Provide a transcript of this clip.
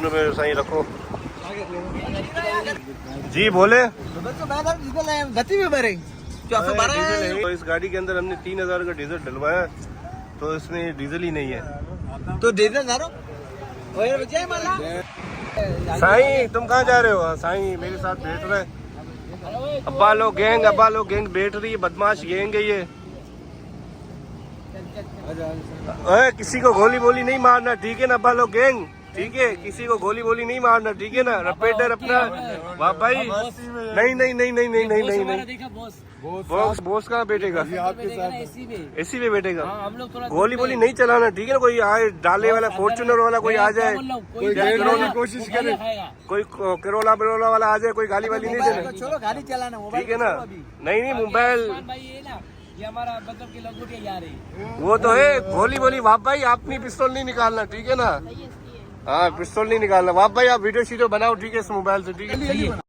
Fortuner में साईं रखो जी। बोले गति में भरे तो इस गाड़ी के अंदर हमने 3000 का डीजल डलवाया, तो इसमें डीजल ही नहीं है। तो डीजल डालो। साईं तुम कहाँ जा रहे हो? साईं मेरे साथ बैठ रहे, अब्बा लोग गैंग बैठ रही है, बदमाश गैंग है ये। किसी को गोली बोली नहीं मारना, ठीक है ना अब्बा लोग गैंग? ठीक है, किसी को गोली बोली नहीं मारना, ठीक है ना? रपेटर अपना वाह भाई। नहीं बॉस कहाँ बैठेगा? एसी में बैठेगा। गोली बोली नहीं चलाना, ठीक है ना? कोई आए डाले वाला फॉर्चूनर वाला कोई आ जाए, कोशिश करे, कोई करोला वाला आ जाए, कोई गाली वाली नहीं देना, चलो गाड़ी चलाना, ठीक है ना? नहीं मोबाइल ये हमारा मतलब की लंगोटिया जा रही, वो तो है। गोली बोली वाह भाई, अपनी पिस्तौल नहीं निकालना, ठीक है ना? हाँ पिस्तौल नहीं निकालना। वाह भाई आप वीडियो बनाओ, ठीक है, इस मोबाइल से, ठीक है?